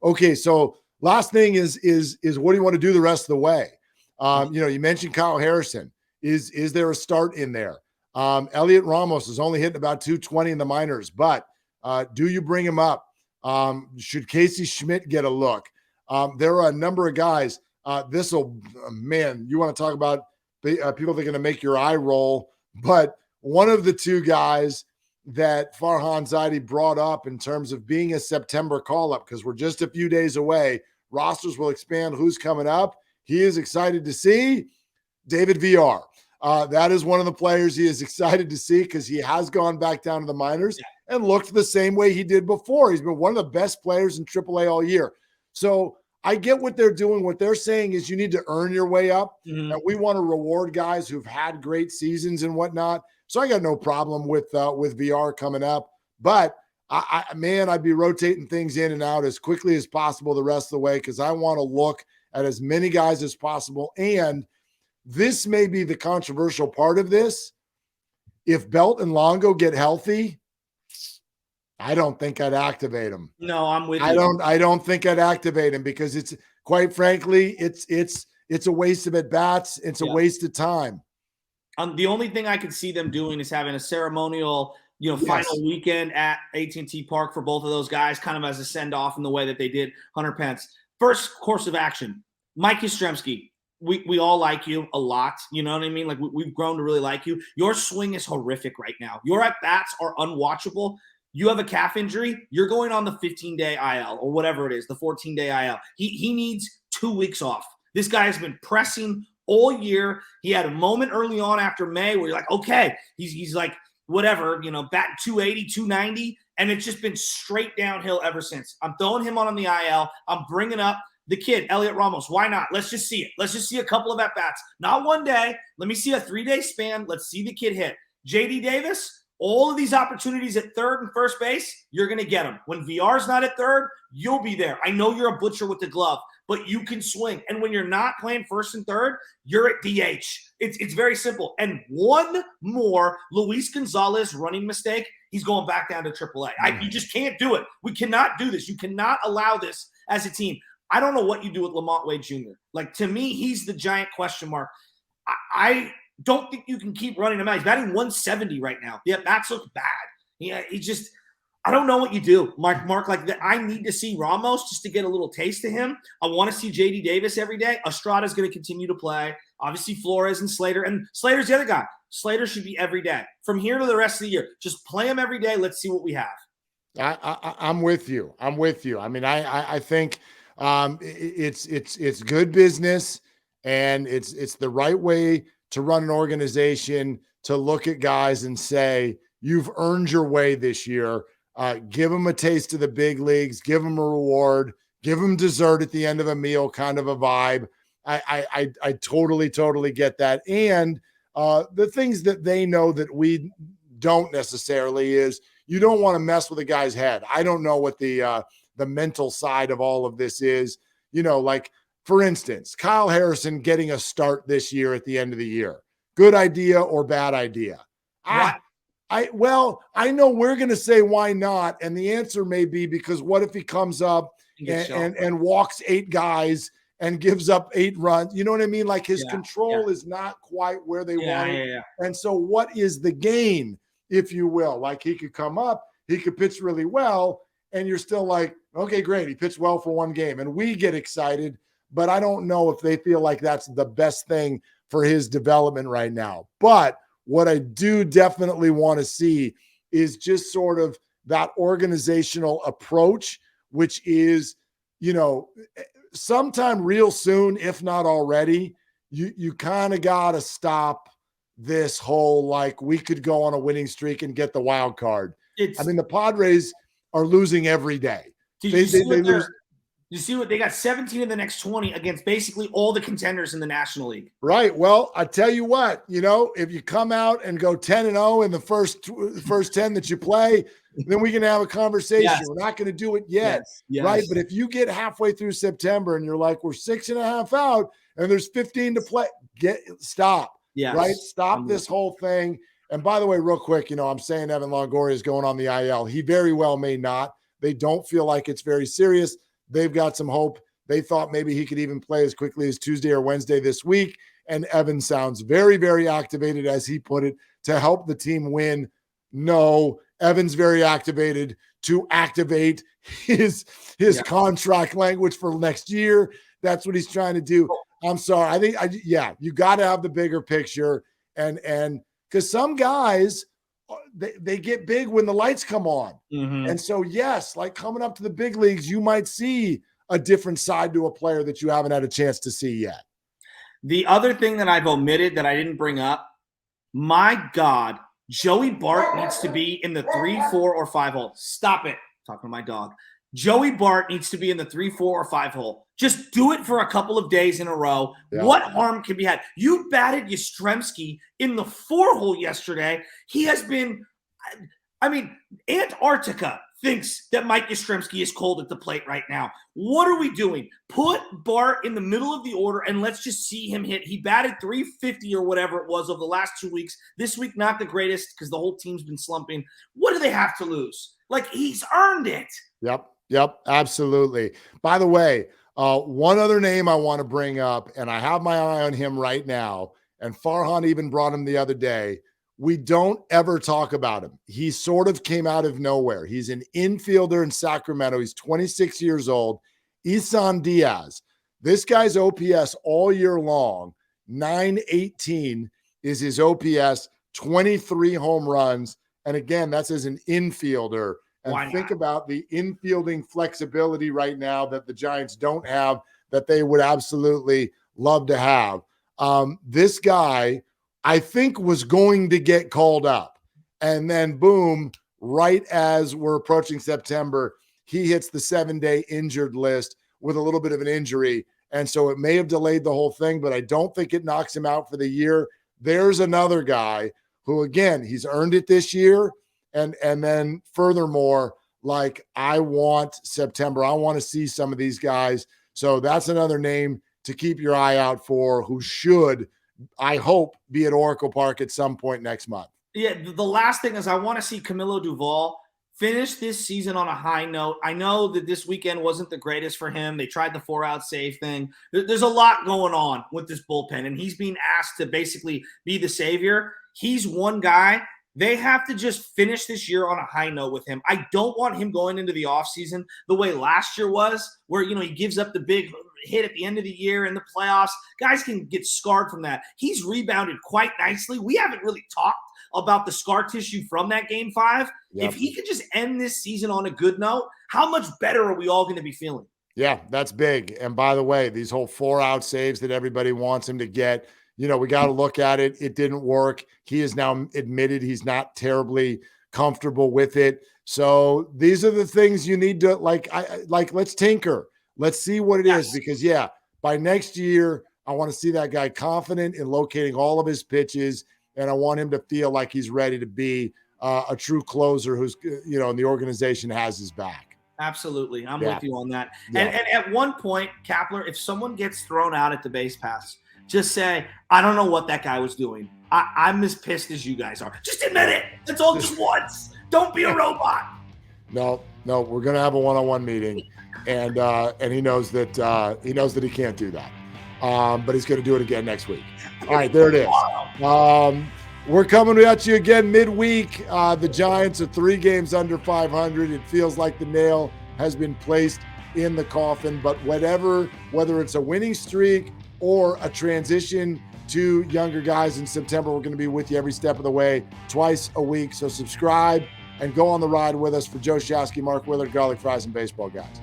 Okay, so last thing is what do you want to do the rest of the way? You mentioned Kyle Harrison. Is there a start in there? Elliot Ramos is only hitting about 220 in the minors, but do you bring him up? Should Casey Schmidt get a look? There are a number of guys. You want to talk about people that are going to make your eye roll, but one of the two guys that Farhan Zaidi brought up in terms of being a September call-up, because we're just a few days away, rosters will expand who's coming up. He is excited to see David VR. That is one of the players he is excited to see because he has gone back down to the minors and looked the same way he did before. He's been one of the best players in AAA all year. So I get what they're doing. What they're saying is you need to earn your way up, and we want to reward guys who've had great seasons and whatnot. So I got no problem with VR coming up. But, I'd be rotating things in and out as quickly as possible the rest of the way because I want to look at as many guys as possible. And this may be the controversial part of this. If Belt and Longo get healthy, I don't think I'd activate them. No, I'm with you. I don't think I'd activate him because it's quite frankly, it's a waste of at-bats. It's a waste of time. The only thing I could see them doing is having a ceremonial, final weekend at AT&T Park for both of those guys, kind of as a send-off in the way that they did Hunter Pence. First course of action, Mike Yastrzemski. We all like you a lot. You know what I mean? Like we've grown to really like you. Your swing is horrific right now. Your at-bats are unwatchable. You have a calf injury. You're going on the 15-day IL or whatever it is, the 14-day IL. He needs 2 weeks off. This guy has been pressing all year. He had a moment early on after May where you're like, okay, he's like, whatever, batting 280, 290, and it's just been straight downhill ever since. I'm throwing him on the IL. I'm bringing up the kid, Elliot Ramos. Why not? Let's just see it. Let's just see a couple of at-bats. Not one day. Let me see a 3-day span. Let's see the kid hit. JD Davis, all of these opportunities at third and first base, you're going to get them. When VR's not at third, you'll be there. I know you're a butcher with the glove, but you can swing. And when you're not playing first and third, you're at DH. It's very simple. And one more Luis Gonzalez running mistake, he's going back down to AAA. You just can't do it. We cannot do this. You cannot allow this as a team. I don't know what you do with Lamont Wade Jr. Like, to me, he's the giant question mark. I don't think you can keep running him out. He's batting 170 right now. Yeah, that looks bad. Yeah, I don't know what you do, Mark. Like that, I need to see Ramos just to get a little taste of him. I want to see JD Davis every day. Estrada's going to continue to play. Obviously, Flores and Slater. And Slater's the other guy. Slater should be every day. From here to the rest of the year, just play him every day. Let's see what we have. I'm with you. I mean, I think it's good business, and it's the right way to run an organization, to look at guys and say, you've earned your way this year. Give them a taste of the big leagues, give them a reward, give them dessert at the end of a meal, kind of a vibe. I totally get that. And the things that they know that we don't necessarily is you don't want to mess with a guy's head. I don't know what the mental side of all of this is. Like, for instance, Kyle Harrison getting a start this year at the end of the year. Good idea or bad idea? I know we're going to say why not. And the answer may be because what if he comes up and walks 8 guys and gives up 8 runs? You know what I mean? Like his control is not quite where they want it. Yeah. And so what is the gain, if you will? Like he could come up, he could pitch really well, and you're still like, okay, great. He pitched well for one game. And we get excited, but I don't know if they feel like that's the best thing for his development right now. But what I do definitely want to see is just sort of that organizational approach, which is, sometime real soon, if not already, you kind of got to stop this whole, like, we could go on a winning streak and get the wild card. The Padres are losing every day. They lose. You see what they got? 17 of the next 20 against basically all the contenders in the National League. Right. Well, I tell you what, if you come out and go 10-0 in the first 10 that you play, then we can have a conversation. Yes. We're not going to do it yet. Yes. Right. But if you get halfway through September and you're like, we're 6.5 out and there's 15 to play, stop. Yes. Right. Stop this whole thing. And by the way, real quick, I'm saying Evan Longoria is going on the IL. He very well may not. They don't feel like it's very serious. they've got some hope. They thought maybe he could even play as quickly as Tuesday or Wednesday this week. And Evan sounds very, very activated, as he put it, to help the team win. No, Evan's very activated to activate his contract language for next year. That's what he's trying to do. I'm sorry. You got to have the bigger picture. And because some guys, they get big when the lights come on. Mm-hmm. And so, yes, like coming up to the big leagues, you might see a different side to a player that you haven't had a chance to see yet. The other thing that I've omitted that I didn't bring up, my God, Joey Bart needs to be in the 3, 4, or 5 hole. Stop it. I'm talking to my dog. Joey Bart needs to be in the 3, 4, or 5 hole. Just do it for a couple of days in a row. Yeah. What harm can be had? You batted Yastrzemski in the 4 hole yesterday. He has been, Antarctica thinks that Mike Yastrzemski is cold at the plate right now. What are we doing? Put Bart in the middle of the order and let's just see him hit. He batted 350 or whatever it was over the last 2 weeks. This week, not the greatest because the whole team's been slumping. What do they have to lose? Like, he's earned it. Yep, absolutely. By the way, one other name I want to bring up, and I have my eye on him right now, and Farhan even brought him the other day. We don't ever talk about him. He sort of came out of nowhere. He's an infielder in Sacramento. He's 26 years old. Isan Diaz. This guy's OPS all year long, 918 is his OPS, 23 home runs. And again, that's as an infielder. And think about the infielding flexibility right now that the Giants don't have, that they would absolutely love to have. This guy, I think, was going to get called up. And then, boom, right as we're approaching September, he hits the 7-day injured list with a little bit of an injury. And so it may have delayed the whole thing, but I don't think it knocks him out for the year. There's another guy who, again, he's earned it this year. And then furthermore, like, I want September. I want to see some of these guys. So that's another name to keep your eye out for, who should, I hope, be at Oracle Park at some point next month. Yeah, the last thing is I want to see Camilo Duvall finish this season on a high note. I know that this weekend wasn't the greatest for him. They tried the 4-out save thing. There's a lot going on with this bullpen, and he's being asked to basically be the savior. He's one guy. They have to just finish this year on a high note with him. I don't want him going into the offseason the way last year was, where, he gives up the big hit at the end of the year in the playoffs. Guys can get scarred from that. He's rebounded quite nicely. We haven't really talked about the scar tissue from that Game 5. Yep. If he could just end this season on a good note, how much better are we all going to be feeling? Yeah, that's big. And by the way, these whole 4-out saves that everybody wants him to get, we got to look at it. It didn't work. He has now admitted he's not terribly comfortable with it. So these are the things you need to let's tinker. Let's see what it is, because by next year, I want to see that guy confident in locating all of his pitches. And I want him to feel like he's ready to be a true closer who's, and the organization has his back. Absolutely. I'm with you on that. Yeah. And at one point, Kapler, if someone gets thrown out at the base pass, just say, I don't know what that guy was doing. I'm as pissed as you guys are. Just admit it. That's all, just once. Don't be a robot. No, we're going to have a one-on-one meeting. And he knows that he can't do that. But he's going to do it again next week. All right, there it is. We're coming at you again midweek. The Giants are 3 games under 500. It feels like the nail has been placed in the coffin. But whether it's a winning streak or a transition to younger guys in September, we're going to be with you every step of the way, twice a week. So subscribe and go on the ride with us. For Joe Shasky, Mark Willard, Garlic Fries, and Baseball Guys.